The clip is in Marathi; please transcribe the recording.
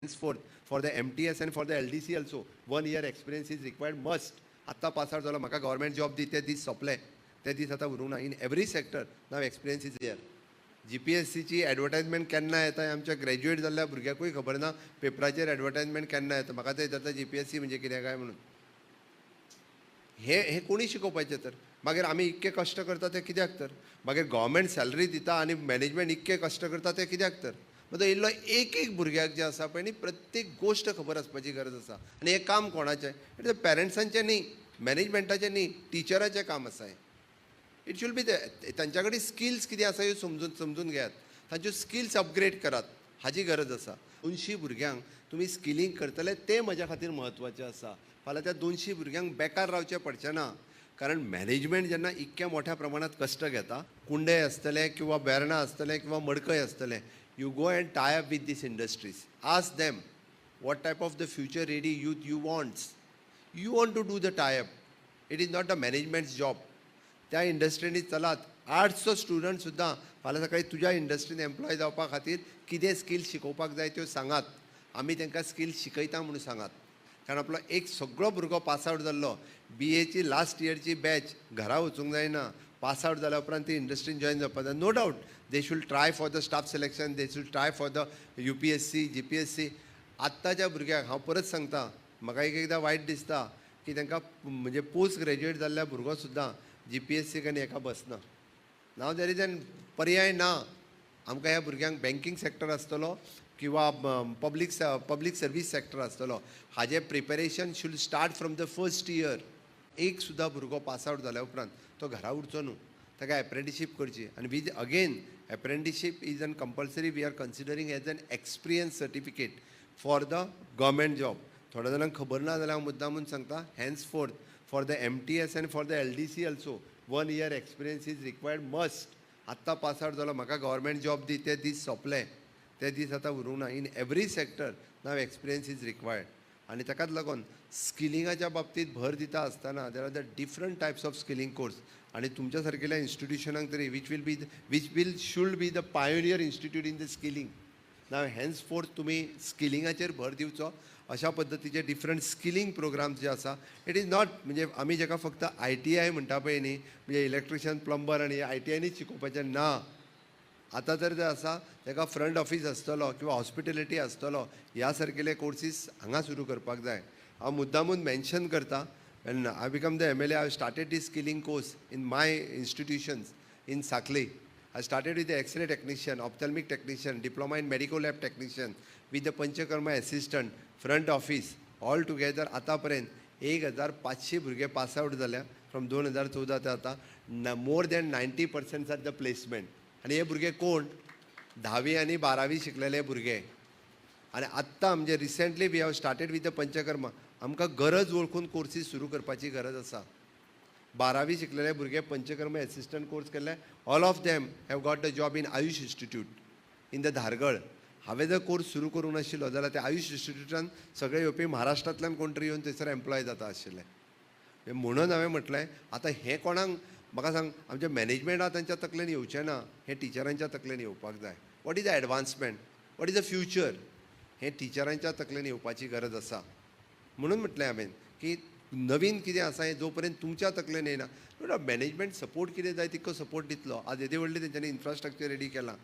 henceforth for the MTS and for the LDC also 1 year experience is required must. आत्ता पास आउट जालो म्हाका गव्हर्मेंट जॉब दी ते दीस सोंपले ते दीस आतां उरूंक ना. इन एवरी सेक्टर नाव एक्सपिरियन्स इज हियर. GPSCची एडवर्टायजमेंट केन्ना येता आमच्या ग्रॅज्युएट जाल्ल्या भुरग्याकूय खबर ना पेपराचेर एडवर्टायजमेंट केन्ना येता. म्हाका ते विचारता GPSC म्हणजे कितें काय म्हणून. हे कोणी शिकोवपाचें तर. मागीर आमी इतके कश्ट करता ते कित्याक तर. मागीर गव्हर्मेंट सॅलरी दिता आनी मॅनेजमेंट इतके कश्ट करता ते कित्याक तर. मतलब इल्लो एक भुरग्याक जे आसा पळय न्ही प्रत्येक गोश्ट खबर आसपाची गरज आसा. आनी हें काम कोणाचें इट पेरंट्सांचें न्ही, मॅनेजमेंटाचें न्ही, टिचराचें काम आसा हें. इट शूड बी तांच्या कडेन स्किल्स कितें आसा ह्यो समजून घेयात. तांच्यो स्किल्स अपग्रेड करात हाची गरज आसा. 200 भुरग्यांक तुमी स्किलिंग करतले तें म्हज्या खातीर म्हत्वाचें आसा. फाल्यां त्या 200 भुरग्यांक बेकार रावचें पडचें ना. कारण मॅनेजमेंट जेन्ना इतक्या मोठ्या प्रमाणात कश्ट घेता, कुंडे आसतले किंवा बेर्णां आसतले किंवा मडकय आसतले, you go and tie up with these industries. Ask them what type of the future ready youth you want. You want to do the tie-up. It is not the management's job. त्या इंडस्ट्रीनी चलात. आर्ट्सचो स्टुडंट सुद्दां फाल्यां सकाळी तुज्या इंडस्ट्रीन एम्प्लॉय जावपा खातीर कितें स्कील शिकोवपाक जाय त्यो सांगात. आमी तांकां स्कील शिकयता म्हणून सांगात. कारण आपलो एक सगळो भुरगो पास आउट जाल्लो BAची लास्ट इयरची बॅच घरा वचूंक जायना. पास आउट जाल्या उपरांत ती इंडस्ट्रीन जॉईन जावपाक जाय. No doubt they should try for the staff selection, they should try for the UPSC GPSC. आत्ताच्या भुरग्याक हांव परत सांगता, म्हाका एकदां वायट दिसता की तांकां म्हणजे पोस्ट ग्रॅज्युएट जाल्ल्या भुरगो सुद्दां GPSC आनी हेका बसना. नाव देर इज एन पर्याय ना. आमकां ह्या भुरग्यांक बँकींग सेक्टर आसतलो किंवा पब्लीक सर्वीस सेक्टर आसतलो, हाजें preparation should start from the first year. एक सुद्दां भुरगो पास आउट जाल्या उपरांत तो घरा उरचो न्हू. ताका एप्रेंटिशीप करची. आनी with again apprenticeship is an compulsory. We are considering as an experience certificate for the government job. थोड्या जाणांक खबर ना जाल्यार हांव मुद्दामून सांगता, henceforth for the MTS and for the LDC also 1 year experience is required must. आत्ता पास आउट जालो म्हाका गव्हर्मेंट जॉब दी ते दीस सोंपले ते दीस आतां उरूंक ना. इन एवरी सेक्टर नाव एक्सपिरियन्स इज रिक्वायर्ड. आनी ताकाच लागून स्किलिंगाच्या बाबतींत भर दिता आसतना there are the different types of skilling course. आनी तुमच्या सारकेल्या इन्स्टिट्युशनांक तरी which should be the pioneer institute in the skilling. Now henceforth तुमी स्किलिंगाचेर भर दिवचो. अशा पद्दतीचे डिफरंट स्किलिंग प्रोग्राम्स जे आसा. इट इज नॉट म्हणजे आमी जाका फक्त ITI म्हणटा पळय न्ही, म्हणजे इलेक्ट्रिशियन प्लंबर आनी ITIनीच शिकोवपाचें ना. आतां तर जे आसा ताका फ्रंट ऑफीस आसतलो किंवा हॉस्पिटेलिटी आसतलो, ह्या सारकेले कोर्सीस हांगा सुरू करपाक जाय. हांव मुद्दामून मेन्शन करता. when I become the MLA, I started this skilling course in my institutions in Sakli. I started with the X-ray technician, ophthalmic technician, diploma in medical lab technician, with the Panchakarma assistant, front office, all together आतापर्यंत 1500 भुरगे पास आउट जाल्या फ्रॉम 2014 ते आतां. More than 90% are the placement. आनी हे भुरगे कोण 10वी आनी 12वी शिकलेले भुरगे. आनी आत्तां म्हणजे recently we have started with the panchakarma. आमकां गरज वळखून कोर्सीस सुरू करपाची गरज आसा. 12वी शिकलेले भुरगे पंचकर्मा एसिस्टंट कोर्स केल्ले. All of them have got the job in Ayush institute in the Dhargal. हांवें जर कोर्स सुरू करूं नाशिल्लो जाल्यार त्या आयुष इन्स्टिट्यूटान सगळे येवपी महाराष्ट्रांतल्यान कोण तरी येवन थंयसर एम्प्लॉय जाता आशिल्ले. म्हणून हांवें म्हटलें आतां हें कोणाक म्हाका सांग, आमचे मॅनेजमेंटा तांच्या तकलेन येवचें ना, हें टिचरांच्या तकलेन येवपाक जाय. What is the advancement, what is the future, हें टिचरांच्या तकलेन येवपाची गरज आसा. म्हणून म्हटलें हांवें की नवीन कितें आसा हें जो पर्यंत तुमच्या तकलेन येना मॅनेजमेंट सपोर्ट कितें जाय तितको सपोर्ट दितलो. आज येदे व्हडली तेंच्यांनी इन्फ्रास्ट्रक्चर रेडी केलां.